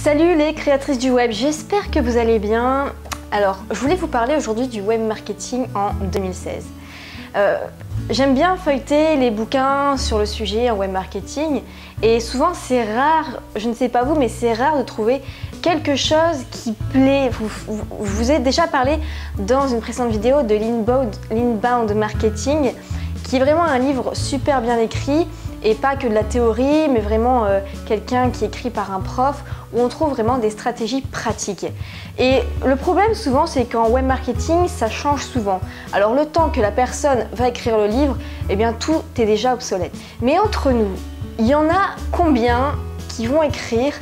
Salut les créatrices du web, j'espère que vous allez bien. Alors, je voulais vous parler aujourd'hui du web marketing en 2016. J'aime bien feuilleter les bouquins sur le sujet en web marketing et souvent c'est rare, je ne sais pas vous, mais c'est rare de trouver quelque chose qui plaît. Je vous ai déjà parlé dans une précédente vidéo de l'inbound marketing, qui est vraiment un livre super bien écrit et pas que de la théorie, mais vraiment quelqu'un qui est écrit par un prof, où on trouve vraiment des stratégies pratiques. Et le problème souvent, c'est qu'en web marketing, ça change souvent. Alors le temps que la personne va écrire le livre, eh bien tout est déjà obsolète. Mais entre nous, il y en a combien qui vont écrire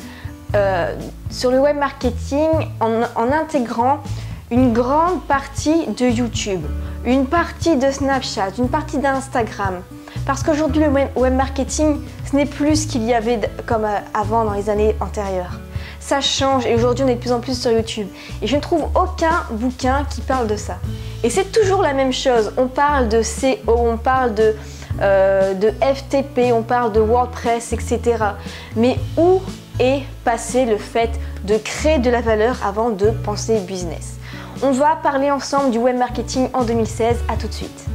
sur le web marketing en intégrant une grande partie de YouTube, une partie de Snapchat, une partie d'Instagram? Parce qu'aujourd'hui, le web marketing, ce n'est plus ce qu'il y avait comme avant dans les années antérieures. Ça change et aujourd'hui, on est de plus en plus sur YouTube. Et je ne trouve aucun bouquin qui parle de ça. Et c'est toujours la même chose. On parle de SEO, on parle de FTP, on parle de WordPress, etc. Mais où est passé le fait de créer de la valeur avant de penser business? On va parler ensemble du web marketing en 2016. À tout de suite.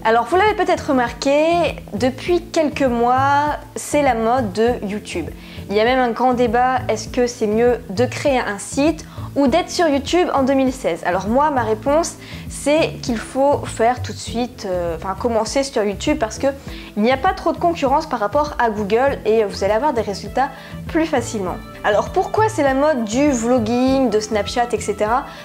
Alors vous l'avez peut-être remarqué, depuis quelques mois, c'est la mode de YouTube. Il y a même un grand débat, est-ce que c'est mieux de créer un site ou d'être sur YouTube en 2016? Alors moi, ma réponse, c'est qu'il faut faire tout de suite, commencer sur YouTube parce qu'il n'y a pas trop de concurrence par rapport à Google et vous allez avoir des résultats plus facilement. Alors pourquoi c'est la mode du vlogging, de Snapchat, etc.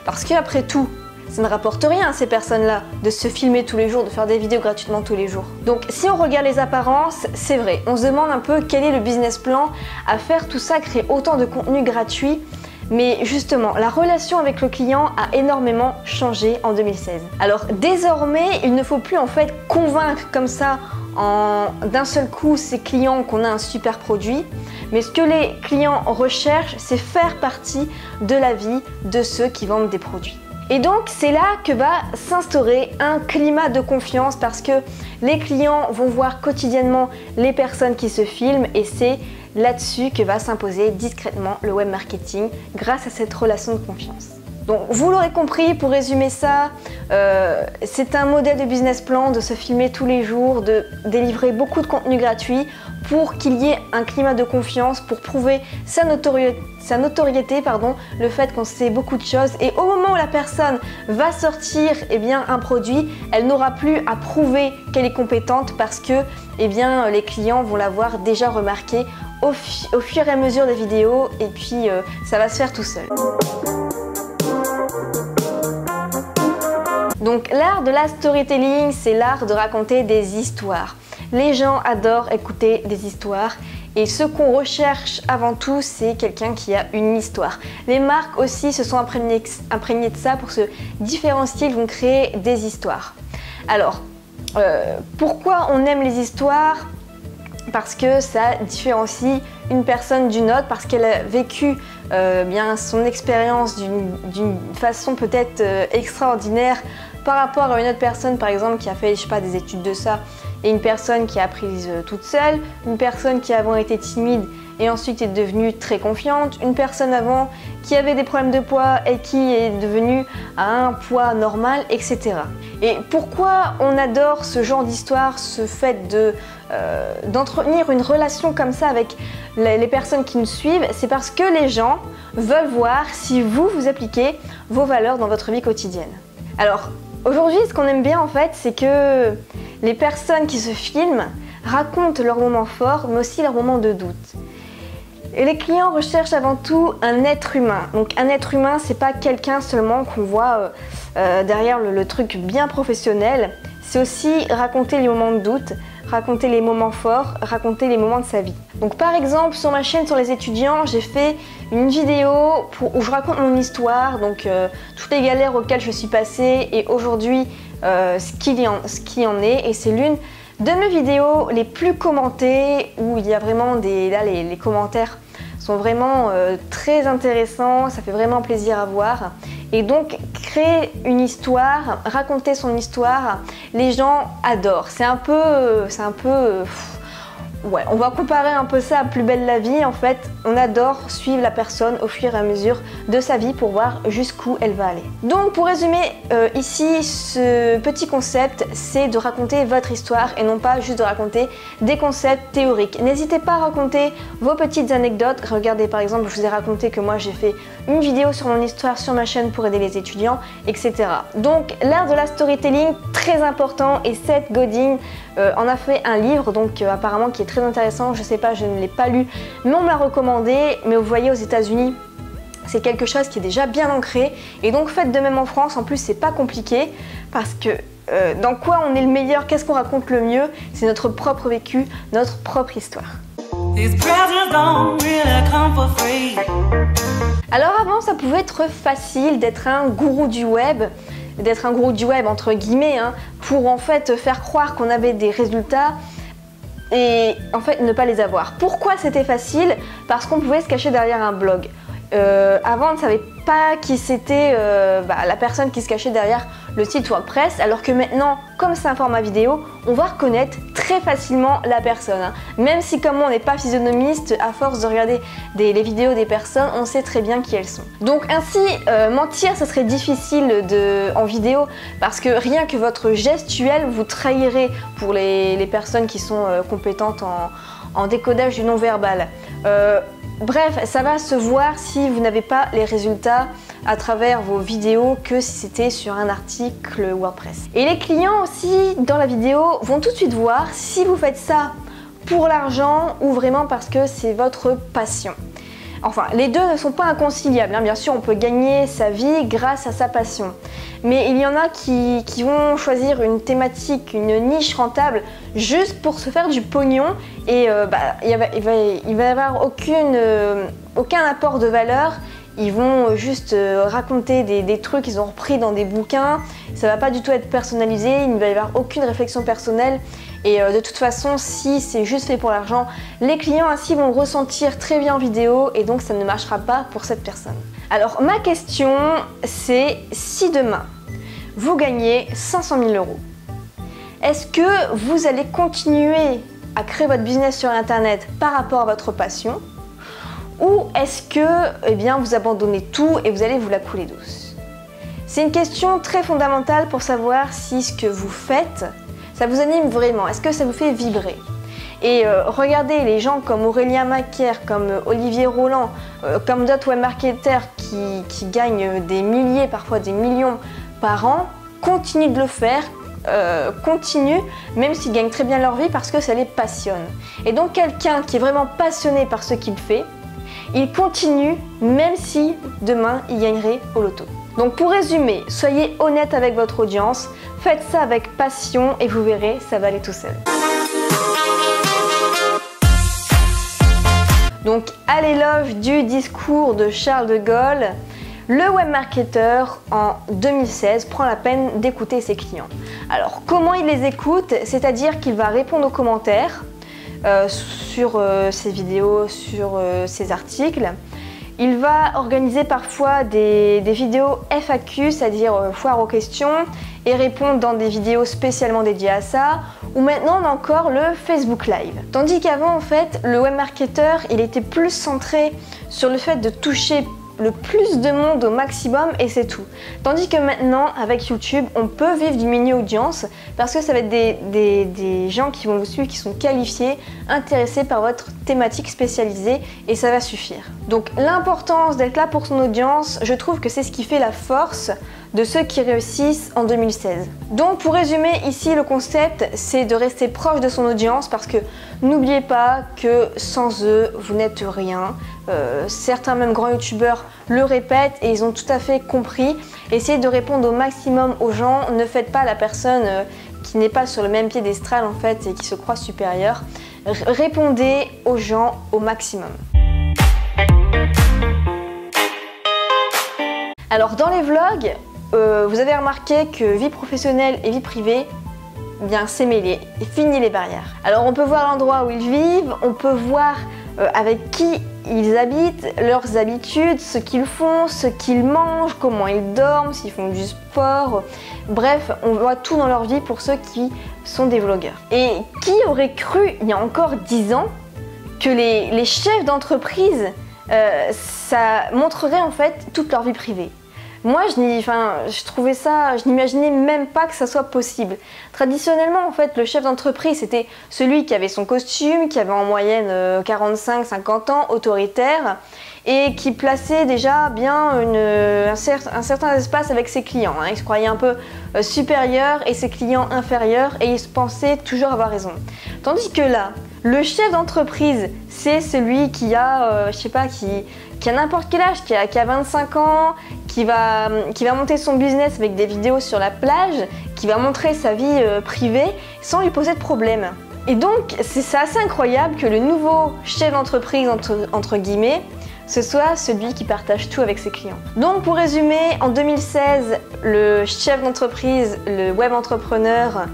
Parce qu'après tout, ça ne rapporte rien à ces personnes-là de se filmer tous les jours, de faire des vidéos gratuitement tous les jours. Donc si on regarde les apparences, c'est vrai, on se demande un peu quel est le business plan à faire tout ça, créer autant de contenu gratuit. Mais justement, la relation avec le client a énormément changé en 2016. Alors désormais, il ne faut plus en fait convaincre comme ça d'un seul coup ses clients qu'on a un super produit. Mais ce que les clients recherchent, c'est faire partie de la vie de ceux qui vendent des produits. Et donc c'est là que va s'instaurer un climat de confiance parce que les clients vont voir quotidiennement les personnes qui se filment et c'est là-dessus que va s'imposer discrètement le web marketing grâce à cette relation de confiance. Donc vous l'aurez compris, pour résumer ça, c'est un modèle de business plan de se filmer tous les jours, de délivrer beaucoup de contenu gratuit pour qu'il y ait un climat de confiance, pour prouver sa notoriété, le fait qu'on sait beaucoup de choses. Et au moment où la personne va sortir un produit, elle n'aura plus à prouver qu'elle est compétente parce que les clients vont l'avoir déjà remarqué au fur et à mesure des vidéos et puis ça va se faire tout seul. Donc l'art de la storytelling, c'est l'art de raconter des histoires. Les gens adorent écouter des histoires et ce qu'on recherche avant tout, c'est quelqu'un qui a une histoire. Les marques aussi se sont imprégnées de ça pour se différencier, ils vont créer des histoires. Alors, pourquoi on aime les histoires? Parce que ça différencie une personne d'une autre, parce qu'elle a vécu son expérience d'une façon peut-être extraordinaire par rapport à une autre personne, par exemple, qui a fait, je sais pas, des études de ça, et une personne qui a appris toute seule, une personne qui avant était timide et ensuite est devenue très confiante, une personne avant qui avait des problèmes de poids et qui est devenue à un poids normal, etc. Et pourquoi on adore ce genre d'histoire, ce fait d'entretenir une relation comme ça avec les personnes qui nous suivent? C'est parce que les gens veulent voir si vous appliquez vos valeurs dans votre vie quotidienne. Alors aujourd'hui, ce qu'on aime bien en fait, c'est que les personnes qui se filment racontent leurs moments forts, mais aussi leurs moments de doute. Et les clients recherchent avant tout un être humain. Donc un être humain, c'est pas quelqu'un seulement qu'on voit derrière le truc bien professionnel. C'est aussi raconter les moments de doute, raconter les moments forts, raconter les moments de sa vie. Donc par exemple, sur ma chaîne sur les étudiants, j'ai fait une vidéo où je raconte mon histoire, donc toutes les galères auxquelles je suis passée et aujourd'hui ce qui en est. Et c'est l'une de mes vidéos les plus commentées où il y a vraiment les commentaires sont vraiment très intéressants, ça fait vraiment plaisir à voir. Et donc créer une histoire, raconter son histoire, les gens adorent. C'est un peu ouais, on va comparer un peu ça à Plus belle la vie. En fait, on adore suivre la personne au fur et à mesure de sa vie pour voir jusqu'où elle va aller. Donc pour résumer, ici, ce petit concept, c'est de raconter votre histoire et non pas juste de raconter des concepts théoriques. N'hésitez pas à raconter vos petites anecdotes. Regardez, par exemple, je vous ai raconté que moi j'ai fait une vidéo sur mon histoire sur ma chaîne pour aider les étudiants, etc. Donc l'art de la storytelling, très important, et Seth Godin en a fait un livre, donc apparemment qui est très intéressant. Je sais pas, je ne l'ai pas lu, mais on me l'a recommandé. Mais vous voyez, aux États-Unis, c'est quelque chose qui est déjà bien ancré, et donc faites de même en France. En plus, c'est pas compliqué parce que dans quoi on est le meilleur, qu'est-ce qu'on raconte le mieux, c'est notre propre vécu, notre propre histoire. Alors avant, ça pouvait être facile d'être un gourou du web, entre guillemets, hein, pour en fait faire croire qu'on avait des résultats et en fait ne pas les avoir. Pourquoi c'était facile? Parce qu'on pouvait se cacher derrière un blog. Avant, on ne savait pas qui c'était la personne qui se cachait derrière le site WordPress, alors que maintenant, comme c'est un format vidéo, on va reconnaître très facilement la personne, hein. Même si comme moi on n'est pas physionomiste, à force de regarder les vidéos des personnes, on sait très bien qui elles sont. Donc ainsi, mentir, ça serait difficile en vidéo, parce que rien que votre gestuelle vous trahirait pour les personnes qui sont compétentes en décodage du non-verbal. Bref, ça va se voir si vous n'avez pas les résultats à travers vos vidéos que si c'était sur un article WordPress. Et les clients aussi dans la vidéo vont tout de suite voir si vous faites ça pour l'argent ou vraiment parce que c'est votre passion. Enfin, les deux ne sont pas inconciliables, hein. Bien sûr, on peut gagner sa vie grâce à sa passion. Mais il y en a qui vont choisir une thématique, une niche rentable juste pour se faire du pognon et il va y avoir aucun apport de valeur. Ils vont juste raconter des trucs qu'ils ont repris dans des bouquins. Ça va pas du tout être personnalisé, il ne va y avoir aucune réflexion personnelle. Et de toute façon, si c'est juste fait pour l'argent, les clients ainsi vont le ressentir très bien en vidéo et donc ça ne marchera pas pour cette personne. Alors ma question, c'est si demain vous gagnez 500 000 €, est-ce que vous allez continuer à créer votre business sur Internet par rapport à votre passion, ou est-ce que vous abandonnez tout et vous allez vous la couler douce? C'est une question très fondamentale pour savoir si ce que vous faites, ça vous anime vraiment, est-ce que ça vous fait vibrer? Et regardez les gens comme Aurélien Macaire, comme Olivier Roland, comme d'autres webmarketeurs qui gagnent des milliers, parfois des millions par an, continuent de le faire, continuent, même s'ils gagnent très bien leur vie parce que ça les passionne. Et donc quelqu'un qui est vraiment passionné par ce qu'il fait, il continue même si demain il gagnerait au loto. Donc pour résumer, soyez honnête avec votre audience, faites ça avec passion et vous verrez, ça va aller tout seul. Donc à l'éloge du discours de Charles de Gaulle, le webmarketeur en 2016 prend la peine d'écouter ses clients. Alors comment il les écoute? C'est-à-dire qu'il va répondre aux commentaires sur ses vidéos, sur ses articles. Il va organiser parfois des vidéos FAQ, c'est-à-dire foire aux questions, et répondre dans des vidéos spécialement dédiées à ça, ou maintenant on a encore le Facebook Live. Tandis qu'avant en fait, le webmarketeur il était plus centré sur le fait de toucher le plus de monde au maximum et c'est tout. Tandis que maintenant avec YouTube on peut vivre du mini audience parce que ça va être des gens qui vont vous suivre, qui sont qualifiés, intéressés par votre thématique spécialisée et ça va suffire. Donc l'importance d'être là pour son audience, je trouve que c'est ce qui fait la force de ceux qui réussissent en 2016. Donc pour résumer ici le concept, c'est de rester proche de son audience parce que n'oubliez pas que sans eux vous n'êtes rien. Certains même grands youtubeurs le répètent et ils ont tout à fait compris. Essayez de répondre au maximum aux gens, ne faites pas la personne qui n'est pas sur le même piédestal en fait et qui se croit supérieure. Répondez aux gens au maximum. Alors dans les vlogs, vous avez remarqué que vie professionnelle et vie privée, bien c'est mêlé, et fini les barrières. Alors on peut voir l'endroit où ils vivent, on peut voir avec qui ils habitent, leurs habitudes, ce qu'ils font, ce qu'ils mangent, comment ils dorment, s'ils font du sport. Bref, on voit tout dans leur vie pour ceux qui sont des vlogueurs. Et qui aurait cru il y a encore 10 ans que les chefs d'entreprise, ça montrerait en fait toute leur vie privée? Moi, je trouvais ça, je n'imaginais même pas que ça soit possible. Traditionnellement, en fait, le chef d'entreprise, c'était celui qui avait son costume, qui avait en moyenne 45-50 ans, autoritaire, et qui plaçait déjà bien un certain espace avec ses clients. Hein. Il se croyait un peu supérieur et ses clients inférieurs, et il se pensait toujours avoir raison. Tandis que là, le chef d'entreprise, c'est celui qui a, je sais pas, qui a n'importe quel âge, qui a 25 ans, qui va monter son business avec des vidéos sur la plage, qui va montrer sa vie privée sans lui poser de problème. Et donc, c'est assez incroyable que le nouveau chef d'entreprise, entre guillemets, ce soit celui qui partage tout avec ses clients. Donc pour résumer, en 2016, le chef d'entreprise, le web entrepreneur,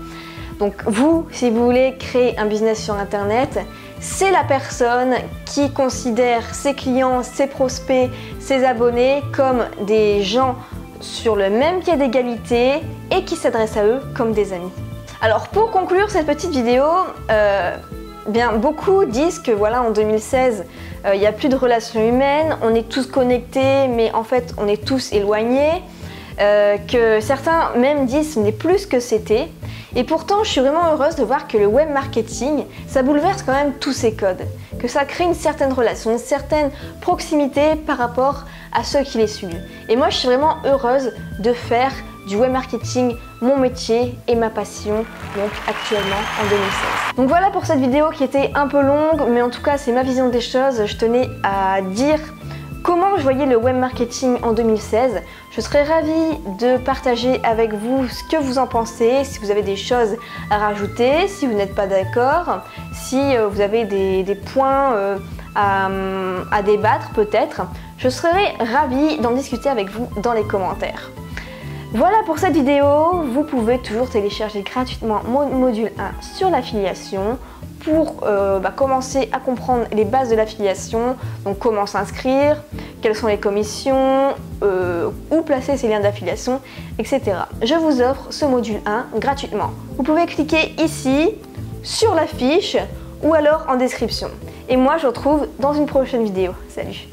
donc vous, si vous voulez créer un business sur internet, c'est la personne qui considère ses clients, ses prospects, ses abonnés comme des gens sur le même pied d'égalité et qui s'adresse à eux comme des amis. Alors pour conclure cette petite vidéo, bien beaucoup disent que voilà, en 2016, il n'y a plus de relations humaines, on est tous connectés mais en fait on est tous éloignés, que certains même disent ce n'est plus ce que c'était. Et pourtant, je suis vraiment heureuse de voir que le web marketing, ça bouleverse quand même tous ces codes, que ça crée une certaine relation, une certaine proximité par rapport à ceux qui les suivent. Et moi, je suis vraiment heureuse de faire du web marketing mon métier et ma passion, donc actuellement en 2016. Donc voilà pour cette vidéo qui était un peu longue, mais en tout cas, c'est ma vision des choses. Je tenais à dire comment je voyais le web marketing en 2016. Je serais ravie de partager avec vous ce que vous en pensez, si vous avez des choses à rajouter, si vous n'êtes pas d'accord, si vous avez des points à débattre peut-être. Je serais ravie d'en discuter avec vous dans les commentaires. Voilà pour cette vidéo. Vous pouvez toujours télécharger gratuitement mon module 1 sur l'affiliation pour commencer à comprendre les bases de l'affiliation, donc comment s'inscrire, quelles sont les commissions, où placer ces liens d'affiliation, etc. Je vous offre ce module 1 gratuitement. Vous pouvez cliquer ici, sur la fiche, ou alors en description. Et moi je vous retrouve dans une prochaine vidéo. Salut!